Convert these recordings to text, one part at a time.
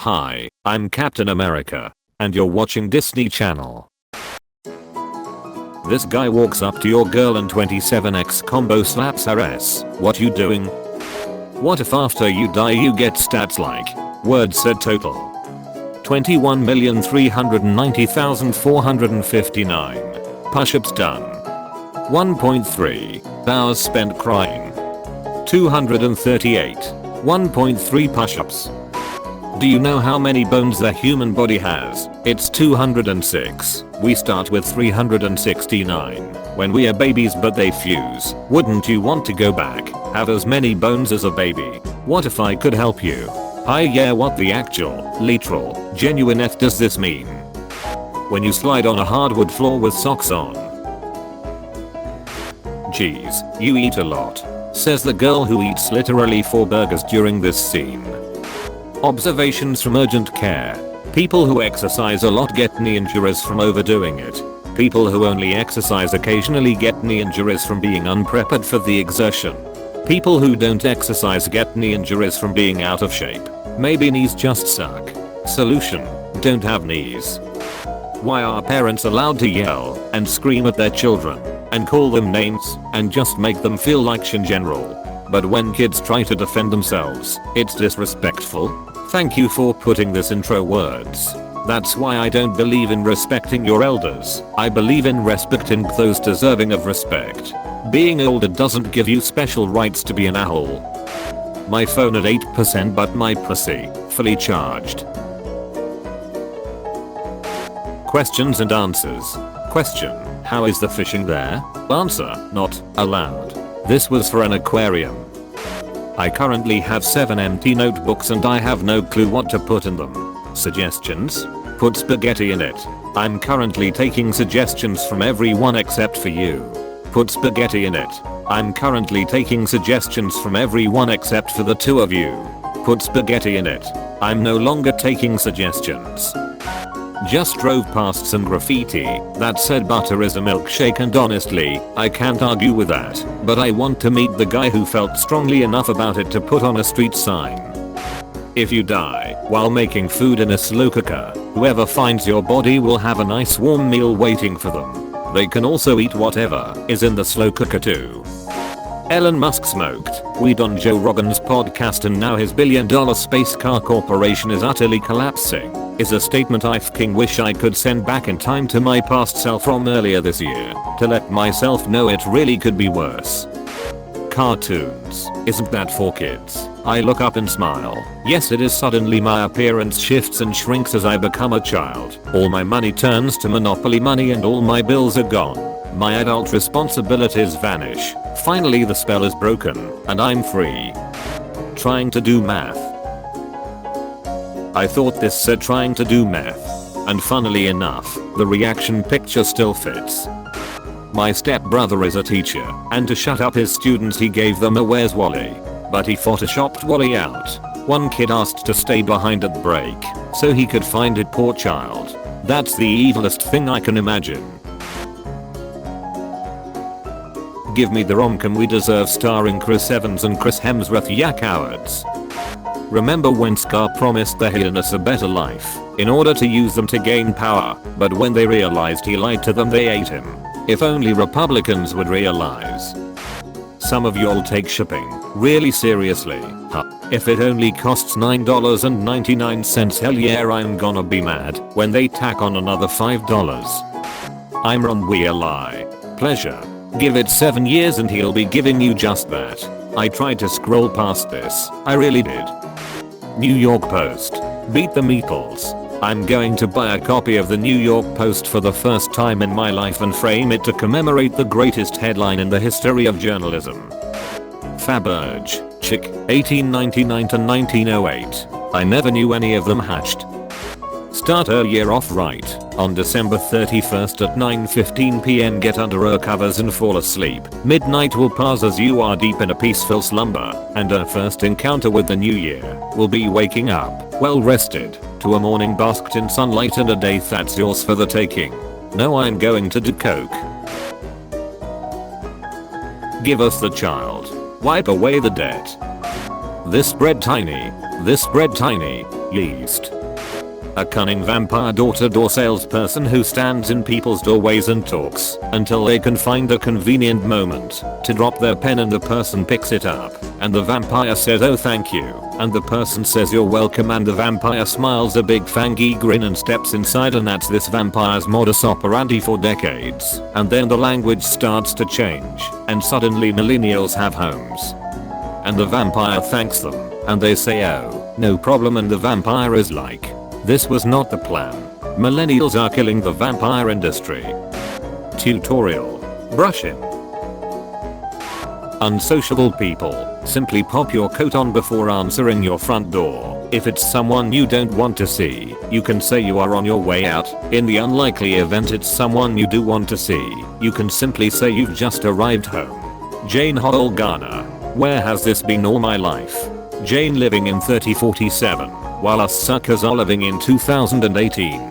Hi, I'm Captain America, and you're watching Disney Channel. This guy walks up to your girl and 27x combo slaps her ass. What you doing? What if after you die you get stats like words said total 21,390,459 push-ups done, 1.3 hours spent crying, 238 1.3 push-ups. Do you know how many bones the human body has? It's 206. We start with 369 when we are babies, but they fuse. Wouldn't you want to go back, have as many bones as a baby? What if I could help you? Hi, yeah, what the actual, literal, genuine F does this mean? When you slide on a hardwood floor with socks on. Jeez, you eat a lot, says the girl who eats literally 4 burgers during this scene. Observations from urgent care. People who exercise a lot get knee injuries from overdoing it. People who only exercise occasionally get knee injuries from being unprepared for the exertion. People who don't exercise get knee injuries from being out of shape. Maybe knees just suck. Solution: don't have knees. Why are parents allowed to yell and scream at their children and call them names and just make them feel like shit in general? But when kids try to defend themselves, it's disrespectful? Thank you for putting this intro words. That's why I don't believe in respecting your elders. I believe in respecting those deserving of respect. Being older doesn't give you special rights to be an a-hole. My phone at 8% but my pussy fully charged. Questions and answers. Question: how is the fishing there? Answer: not allowed. This was for an aquarium. I currently have 7 empty notebooks and I have no clue what to put in them. Suggestions? Put spaghetti in it. I'm currently taking suggestions from everyone except for you. Put spaghetti in it. I'm currently taking suggestions from everyone except for the 2 of you. Put spaghetti in it. I'm no longer taking suggestions. Just drove past some graffiti that said butter is a milkshake, and honestly, I can't argue with that, but I want to meet the guy who felt strongly enough about it to put on a street sign. If you die while making food in a slow cooker, whoever finds your body will have a nice warm meal waiting for them. They can also eat whatever is in the slow cooker too. Elon Musk smoked weed on Joe Rogan's podcast and now his billion-dollar space car corporation is utterly collapsing, is a statement I f***ing wish I could send back in time to my past self from earlier this year to let myself know it really could be worse. Cartoons. Isn't that for kids? I look up and smile. Yes, it is. Suddenly my appearance shifts and shrinks as I become a child. All my money turns to Monopoly money and all my bills are gone. My adult responsibilities vanish. Finally the spell is broken and I'm free. Trying to do math. I thought this said trying to do meth. And funnily enough, the reaction picture still fits. My stepbrother is a teacher, and to shut up his students he gave them a Where's Wally? But he photoshopped Wally out. One kid asked to stay behind at break so he could find it, poor child. That's the evilest thing I can imagine. Give me the rom-com we deserve starring Chris Evans and Chris Hemsworth. Yeah, cowards. Remember when Scar promised the Hyenas a better life in order to use them to gain power, but when they realized he lied to them they ate him? If only Republicans would realize. Some of y'all take shipping really seriously, huh? If it only costs $9.99, hell yeah, I'm gonna be mad when they tack on another $5. I'm Ron Weirlie. Pleasure. Give it 7 years and he'll be giving you just that. I tried to scroll past this, I really did. New York Post. Beat the meeples. I'm going to buy a copy of the New York Post for the first time in my life and frame it to commemorate the greatest headline in the history of journalism. Faberge. Chick, 1899 to 1908. I never knew any of them hatched. Start her year off right. On December 31st at 9:15 p.m. get under her covers and fall asleep. Midnight will pass as you are deep in a peaceful slumber, and her first encounter with the new year will be waking up, well rested, to a morning basked in sunlight and a day that's yours for the taking. No, I'm going to do coke. Give us the child. Wipe away the debt. This bread tiny. Yeast. A cunning vampire door-to-door salesperson who stands in people's doorways and talks until they can find a convenient moment to drop their pen and the person picks it up and the vampire says oh thank you and the person says you're welcome and the vampire smiles a big fangy grin and steps inside and that's this vampire's modus operandi for decades. And then the language starts to change and suddenly millennials have homes. And the vampire thanks them and they say oh, no problem and the vampire is like, this was not the plan. Millennials are killing the vampire industry. Tutorial. Brushing. Unsociable people, simply pop your coat on before answering your front door. If it's someone you don't want to see, you can say you are on your way out. In the unlikely event it's someone you do want to see, you can simply say you've just arrived home. Jane Holgana. Where has this been all my life? Jane living in 3047, while us suckers are living in 2018.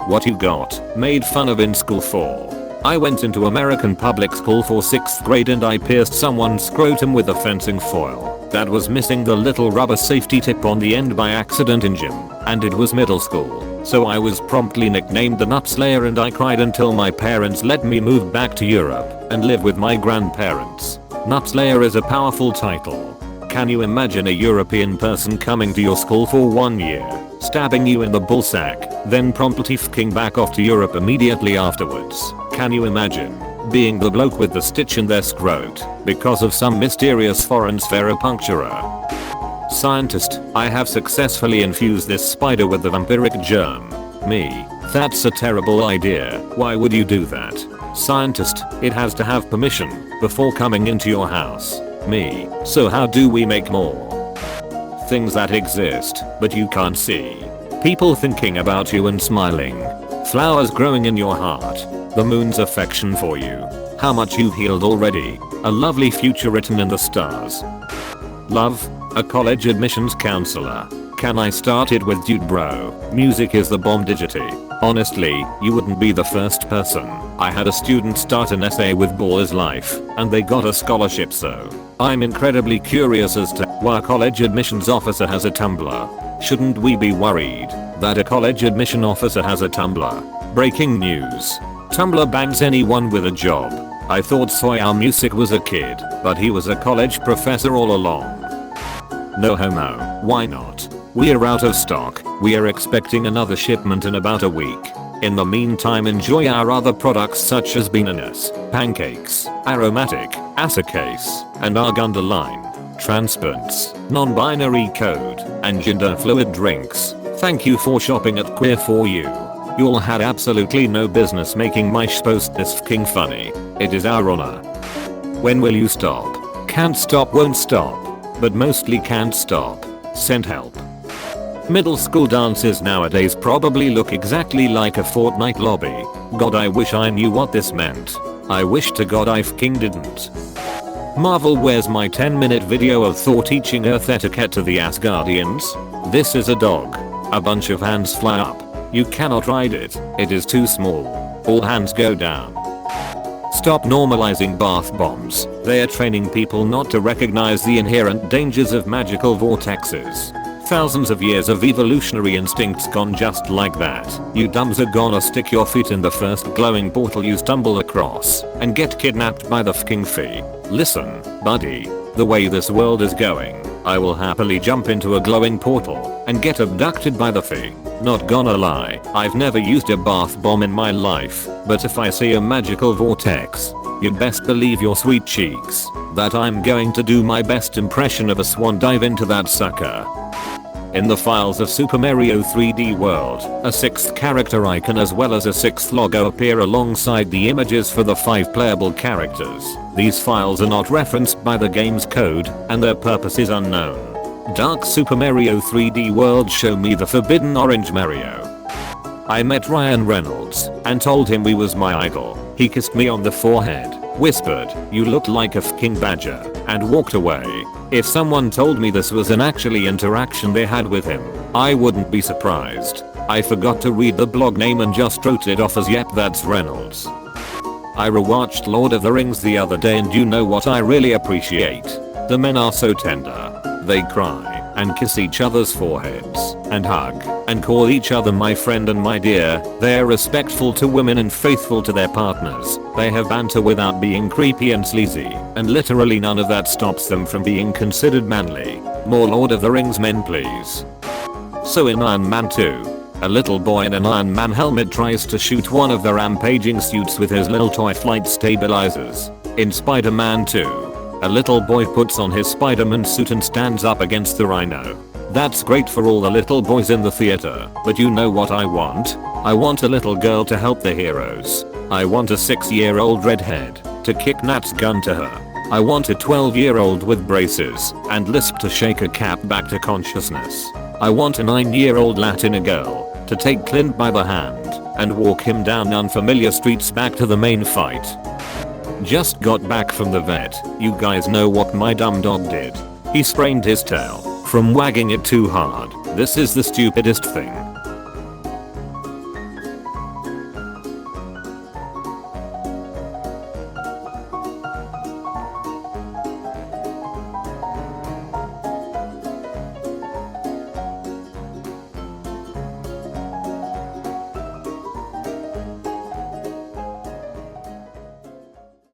What you got made fun of in school for? I went into American public school for 6th grade and I pierced someone's scrotum with a fencing foil that was missing the little rubber safety tip on the end by accident in gym, and it was middle school, so I was promptly nicknamed the Nutslayer and I cried until my parents let me move back to Europe and live with my grandparents. Nutslayer is a powerful title. Can you imagine a European person coming to your school for 1 year, stabbing you in the ballsack, then promptly f***ing back off to Europe immediately afterwards? Can you imagine being the bloke with the stitch in their scrot because of some mysterious foreign spheropuncturer? Scientist, I have successfully infused this spider with the vampiric germ. Me, that's a terrible idea. Why would you do that? Scientist, it has to have permission before coming into your house. Me, so how do we make more? Things that exist, but you can't see. People thinking about you and smiling. Flowers growing in your heart. The moon's affection for you. How much you've healed already. A lovely future written in the stars. Love, a college admissions counselor. Can I start it with dude bro? Music is the bomb digity. Honestly, you wouldn't be the first person. I had a student start an essay with Ball is life, and they got a scholarship so. I'm incredibly curious as to why a college admissions officer has a Tumblr. Shouldn't we be worried that a college admission officer has a Tumblr? Breaking news. Tumblr bans anyone with a job. I thought Soya Music was a kid, but he was a college professor all along. No homo, why not? We're out of stock. We are expecting another shipment in about a week. In the meantime enjoy our other products such as beaniness, pancakes, aromatic, acicase, and arg_, transparents, non-binary code, and gender fluid drinks. Thank you for shopping at Queer For You. You'll had absolutely no business making my post this f***ing funny. It is our honor. When will you stop? Can't stop won't stop. But mostly can't stop. Send help. Middle school dances nowadays probably look exactly like a Fortnite lobby. God, I wish I knew what this meant. I wish to God I f***ing didn't. Marvel, where's my 10-minute video of Thor teaching Earth etiquette to the Asgardians? This is a dog. A bunch of hands fly up. You cannot ride it. It is too small. All hands go down. Stop normalizing bath bombs. They are training people not to recognize the inherent dangers of magical vortexes. Thousands of years of evolutionary instincts gone just like that. You dumbs are gonna stick your feet in the first glowing portal you stumble across and get kidnapped by the f***ing fee. Listen, buddy, the way this world is going, I will happily jump into a glowing portal and get abducted by the fee. Not gonna lie, I've never used a bath bomb in my life, but if I see a magical vortex, you best believe your sweet cheeks that I'm going to do my best impression of a swan dive into that sucker. In the files of Super Mario 3D World, a 6th character icon as well as a 6th logo appear alongside the images for the 5 playable characters. These files are not referenced by the game's code, and their purpose is unknown. Dark Super Mario 3D World show me the forbidden orange Mario. I met Ryan Reynolds and told him he was my idol. He kissed me on the forehead, whispered, "You look like a f***ing badger," and walked away. If someone told me this was an actually interaction they had with him, I wouldn't be surprised. I forgot to read the blog name and just wrote it off as yep, that's Reynolds. I rewatched Lord of the Rings the other day and you know what I really appreciate? The men are so tender. They cry and kiss each other's foreheads and hug, and call each other my friend and my dear. They're respectful to women and faithful to their partners. They have banter without being creepy and sleazy, and literally none of that stops them from being considered manly. More Lord of the Rings men please. So in Iron Man 2, a little boy in an Iron Man helmet tries to shoot one of the rampaging suits with his little toy flight stabilizers. In Spider-Man 2, a little boy puts on his Spider-Man suit and stands up against the Rhino. That's great for all the little boys in the theater, but you know what I want? I want a little girl to help the heroes. I want a 6-year-old redhead to kick Nat's gun to her. I want a 12-year-old with braces and lisp to shake a cat back to consciousness. I want a 9-year-old Latina girl to take Clint by the hand and walk him down unfamiliar streets back to the main fight. Just got back from the vet. You guys know what my dumb dog did? He sprained his tail from wagging it too hard. This is the stupidest thing